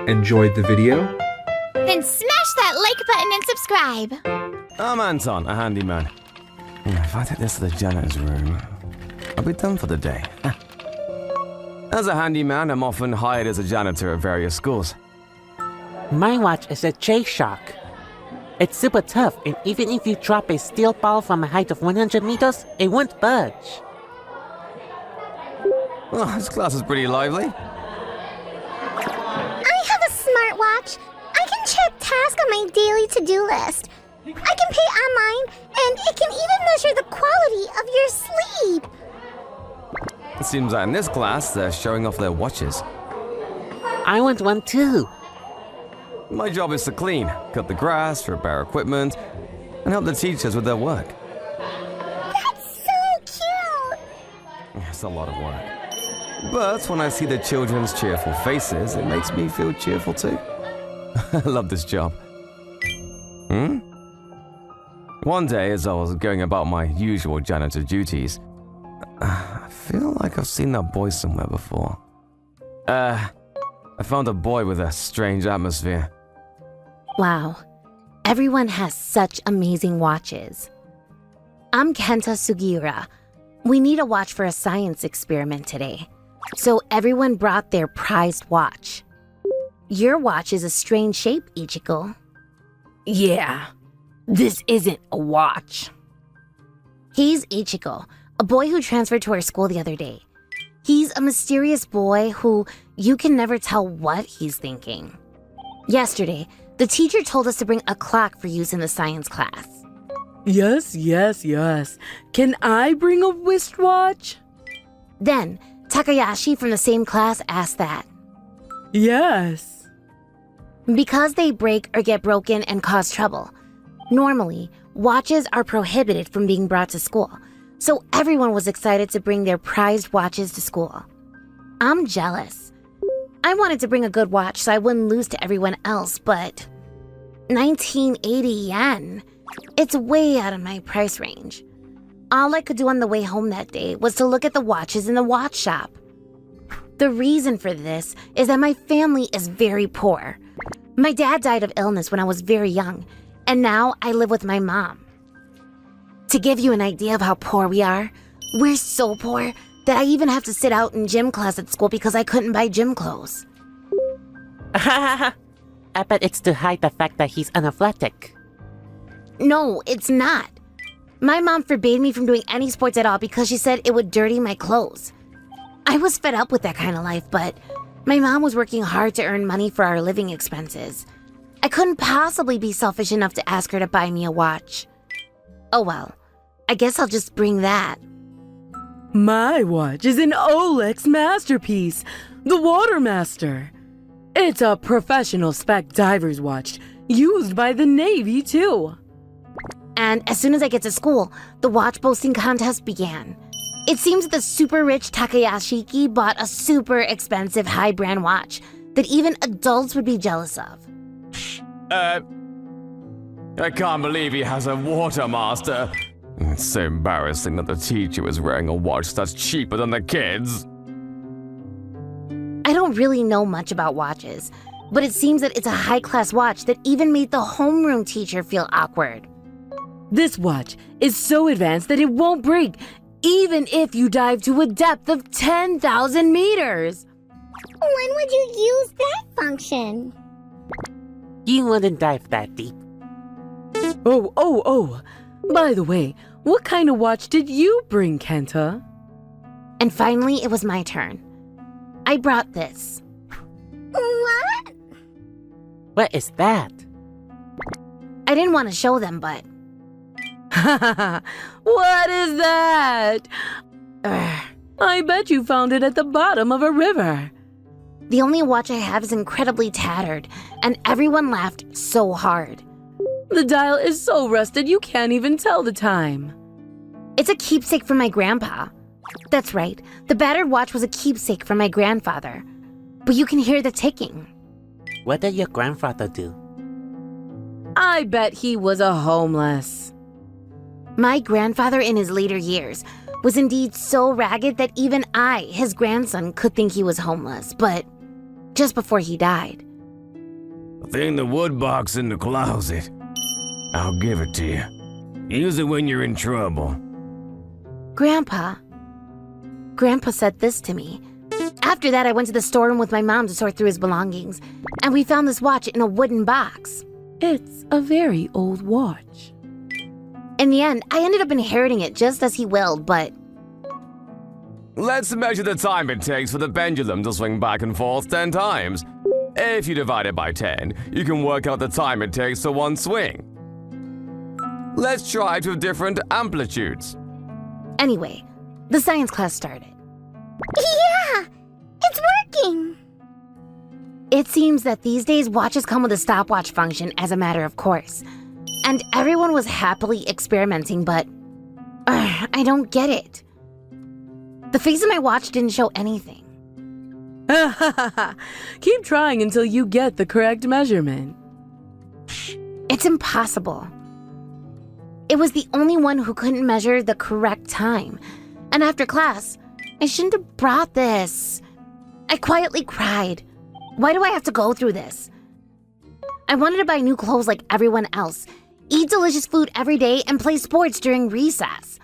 Enjoyed the video? Then smash that like button and subscribe. I'm Anton, a handyman. If I take this to the janitor's room, I'll be done for the day. As a handyman, I'm often hired as a janitor at various schools. My watch is a J-Shock. It's super tough, and even if you drop a steel ball from a height of 100 meters, it won't budge. Oh, this class is pretty lively. I have a smartwatch. I can check tasks on my daily to-do list. I can pay online, and it can even measure the quality of your sleep. It seems that in this class, they're showing off their watches. I want one too. My job is to clean, cut the grass, repair equipment, and help the teachers with their work. That's so cute. It's a lot of work. But when I see the children's cheerful faces, it makes me feel cheerful too. I love this job. One day, as I was going about my usual janitor duties, I feel like I've seen that boy somewhere before. I found a boy with a strange atmosphere. Wow, everyone has such amazing watches. I'm Kenta Sugiura. We need a watch for a science experiment today, so everyone brought their prized watch. Your watch is a strange shape, Ichiko. Yeah, this isn't a watch. He's Ichiko, a boy who transferred to our school the other day. He's a mysterious boy who you can never tell what he's thinking. Yesterday, the teacher told us to bring a clock for use in the science class. Yes. Can I bring a wristwatch? Then, Takayashi from the same class asked that. Yes. Because they break or get broken and cause trouble. Normally, watches are prohibited from being brought to school, so everyone was excited to bring their prized watches to school. I'm jealous. I wanted to bring a good watch so I wouldn't lose to everyone else, but 1980 yen. It's way out of my price range. All I could do on the way home that day was to look at the watches in the watch shop. The reason for this is that my family is very poor. My dad died of illness when I was very young, and now I live with my mom. To give you an idea of how poor we are, we're so poor that I even have to sit out in gym class at school because I couldn't buy gym clothes. I bet it's to hide the fact that he's unathletic. No, it's not. My mom forbade me from doing any sports at all because she said it would dirty my clothes. I was fed up with that kind of life, but my mom was working hard to earn money for our living expenses. I couldn't possibly be selfish enough to ask her to buy me a watch. Oh well, I guess I'll just bring that. My watch is an Olex masterpiece, the Watermaster. It's a professional spec diver's watch, used by the Navy too. And as soon as I get to school, the watch boasting contest began. It seems the super rich Takayashi bought a super expensive high brand watch that even adults would be jealous of. I can't believe he has a Watermaster. It's so embarrassing that the teacher was wearing a watch that's cheaper than the kids. I don't really know much about watches, but it seems that it's a high-class watch that even made the homeroom teacher feel awkward. This watch is so advanced that it won't break, even if you dive to a depth of 10,000 meters. When would you use that function? You wouldn't dive that deep. Oh. By the way, what kind of watch did you bring, Kenta? And finally, it was my turn. I brought this. What? What is that? I didn't want to show them, but... What is that? I bet you found it at the bottom of a river. The only watch I have is incredibly tattered, and everyone laughed so hard. The dial is so rusted you can't even tell the time. It's a keepsake from my grandpa. That's right, the battered watch was a keepsake from my grandfather. But you can hear the ticking. What did your grandfather do? I bet he was a homeless. My grandfather in his later years was indeed so ragged that even I, his grandson, could think he was homeless, but just before he died, I think the wood box in the closet. I'll give it to you. Use it when you're in trouble. Grandpa said this to me. After that, I went to the storeroom with my mom to sort through his belongings, and we found this watch in a wooden box. It's a very old watch. In the end, I ended up inheriting it just as he willed, but Let's measure the time it takes for the pendulum to swing back and forth 10 times. If you divide it by 10, you can work out the time it takes for one swing. Let's try it with different amplitudes. anyway, the science class started. Yeah! It's working! It seems that these days watches come with a stopwatch function as a matter of course. And everyone was happily experimenting, but I don't get it. The face of my watch didn't show anything. Keep trying until you get the correct measurement. It's impossible. It was the only one who couldn't measure the correct time. And after class, I shouldn't have brought this. I quietly cried. Why do I have to go through this? I wanted to buy new clothes like everyone else, eat delicious food every day, and play sports during recess.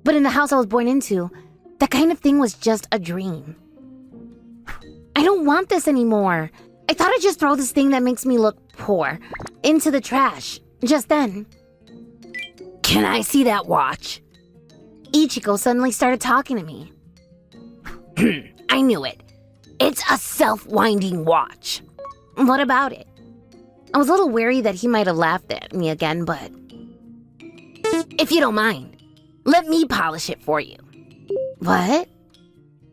But in the house I was born into, that kind of thing was just a dream. I don't want this anymore. I thought I'd just throw this thing that makes me look poor into the trash. Just then, can I see that watch? Ichiko suddenly started talking to me. I knew it. It's a self-winding watch. What about it? I was a little wary that he might have laughed at me again, but if you don't mind, let me polish it for you. What?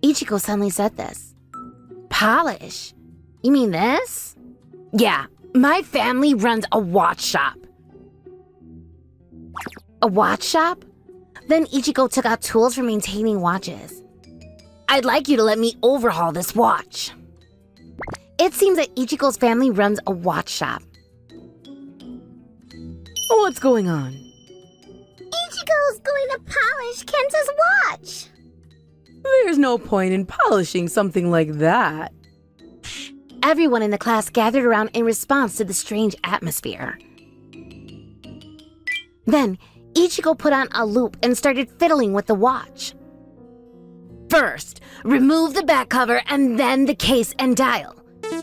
Ichiko suddenly said this. Polish? You mean this? Yeah, my family runs a watch shop. A watch shop? Then Ichiko took out tools for maintaining watches. I'd like you to let me overhaul this watch. It seems that Ichiko's family runs a watch shop. What's going on? Ichigo's going to polish Kenta's watch. There's no point in polishing something like that. Everyone in the class gathered around in response to the strange atmosphere. Then, Ichiko put on a loop and started fiddling with the watch. First, remove the back cover and then the case and dial.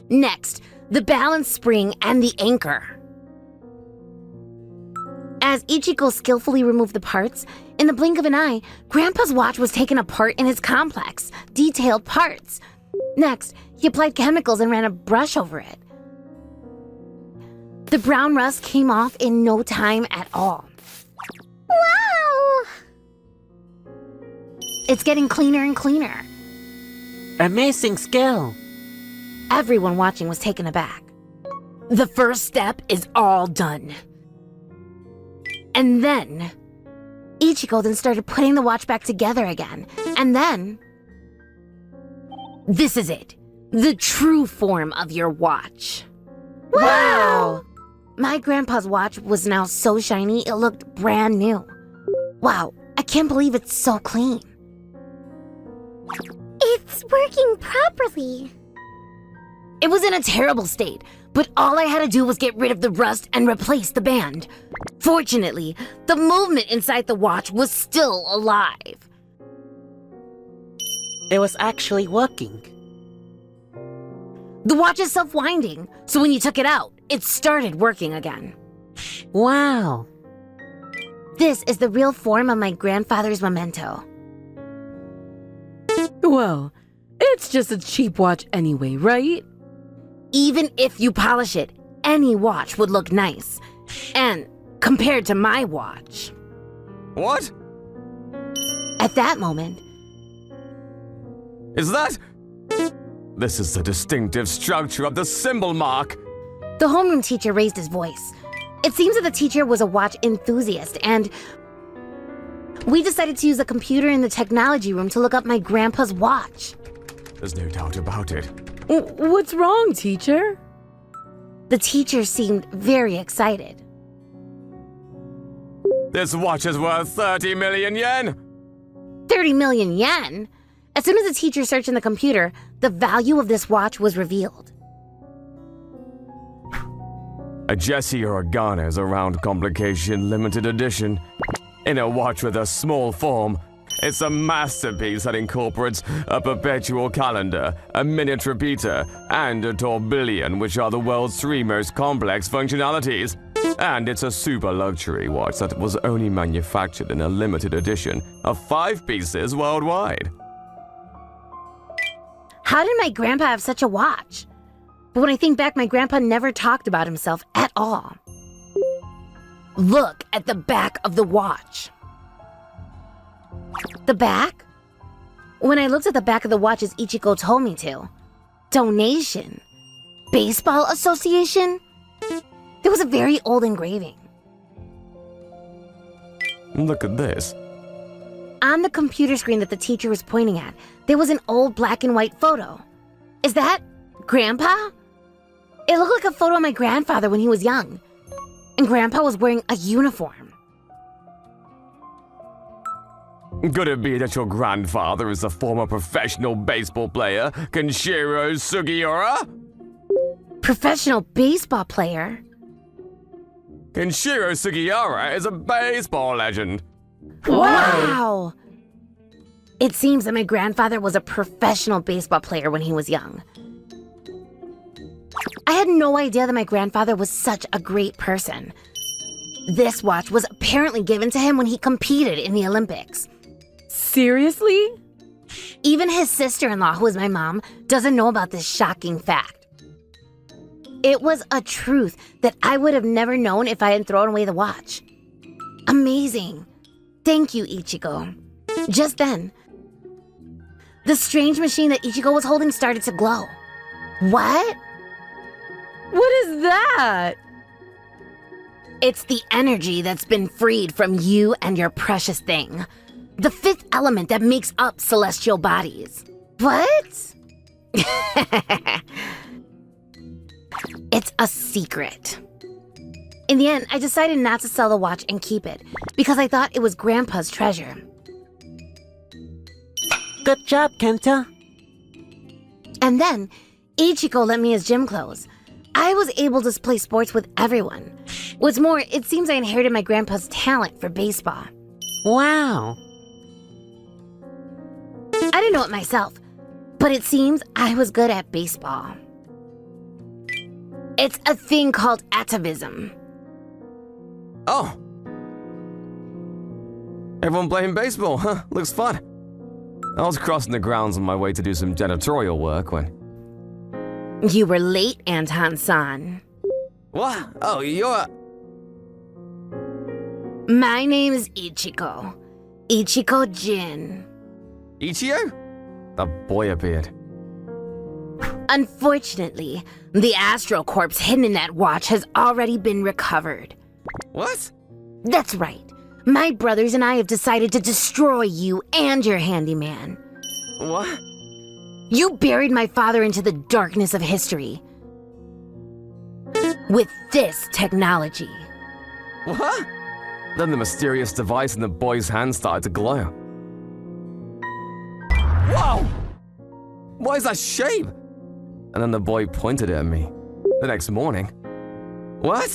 Next, the balance spring and the anchor. As Ichiko skillfully removed the parts, in the blink of an eye, Grandpa's watch was taken apart in its complex, detailed parts. Next, he applied chemicals and ran a brush over it. The brown rust came off in no time at all. Wow! It's getting cleaner and cleaner. Amazing skill. Everyone watching was taken aback. The first step is all done. And then, Ichiko then started putting the watch back together again. And then, this is it. The true form of your watch. Wow! My grandpa's watch was now so shiny, it looked brand new. Wow, I can't believe it's so clean. It's working properly. It was in a terrible state, but all I had to do was get rid of the rust and replace the band. Fortunately, the movement inside the watch was still alive. It was actually working. The watch is self-winding, so when you took it out, it started working again. Wow. This is the real form of my grandfather's memento. Well, it's just a cheap watch anyway, right? Even if you polish it, any watch would look nice. And compared to my watch. What? At that moment, Is that? This is the distinctive structure of the symbol mark. the homeroom teacher raised his voice. It seems that the teacher was a watch enthusiast, and we decided to use a computer in the technology room to look up my grandpa's watch. There's no doubt about it. What's wrong, teacher? The teacher seemed very excited. This watch is worth 30 million yen. 30 million yen? As soon as the teacher searched in the computer, the value of this watch was revealed. A Jesse Organa's Around Complication limited edition. In a watch with a small form, it's a masterpiece that incorporates a perpetual calendar, a minute repeater, and a tourbillon, which are the world's 3 most complex functionalities. And it's a super luxury watch that was only manufactured in a limited edition of 5 pieces worldwide. How did my grandpa have such a watch? But when I think back, my grandpa never talked about himself at all. Look at the back of the watch. The back? When I looked at the back of the watch as Ichigo told me to. Donation. Baseball Association? There was a very old engraving. Look at this. On the computer screen that the teacher was pointing at, there was an old black and white photo. Is that Grandpa? It looked like a photo of my grandfather when he was young. And Grandpa was wearing a uniform. Could it be that your grandfather is a former professional baseball player, Kenshiro Sugiura? Professional baseball player? Kenshiro Sugiura is a baseball legend. Wow! It seems that my grandfather was a professional baseball player when he was young. I had no idea that my grandfather was such a great person. This watch was apparently given to him when he competed in the Olympics. Seriously? Even his sister-in-law, who is my mom, doesn't know about this shocking fact. It was a truth that I would have never known if I had thrown away the watch. Amazing. Thank you, Ichigo. Just then, the strange machine that Ichigo was holding started to glow. What? What is that? It's the energy that's been freed from you and your precious thing. The 5th element that makes up celestial bodies. What? It's a secret. In the end, I decided not to sell the watch and keep it because I thought it was Grandpa's treasure. Good job, Kenta. And then, Ichigo lent me his gym clothes. I was able to play sports with everyone. What's more, it seems I inherited my grandpa's talent for baseball. Wow. I didn't know it myself, but it seems I was good at baseball. It's a thing called atavism. Oh. Everyone playing baseball, huh? Looks fun. I was crossing the grounds on my way to do some janitorial work when... You were late, Anton-san. What? Oh, you're... My name is Ichigo. Ichigo Jin. Ichio? The boy appeared. Unfortunately, the Astral Corpse hidden in that watch has already been recovered. What? That's right. My brothers and I have decided to destroy you and your handyman. What? You buried my father into the darkness of history. With this technology. What? Then the mysterious device in the boy's hand started to glow. Whoa! What is that shape? And then the boy pointed it at me. The next morning. What?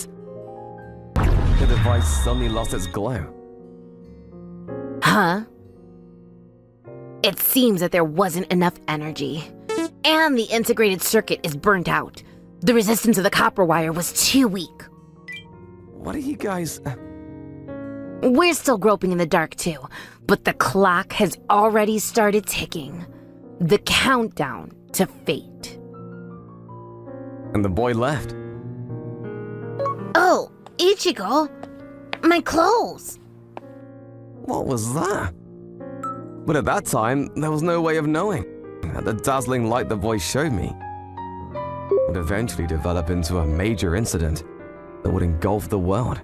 The device suddenly lost its glow. Huh? It seems that there wasn't enough energy. And the integrated circuit is burnt out. The resistance of the copper wire was too weak. What are you guys... We're still groping in the dark too, but the clock has already started ticking. The countdown to fate. And the boy left. Oh, Ichigo! My clothes! What was that? But at that time, there was no way of knowing. The dazzling light the boy showed me would eventually develop into a major incident that would engulf the world.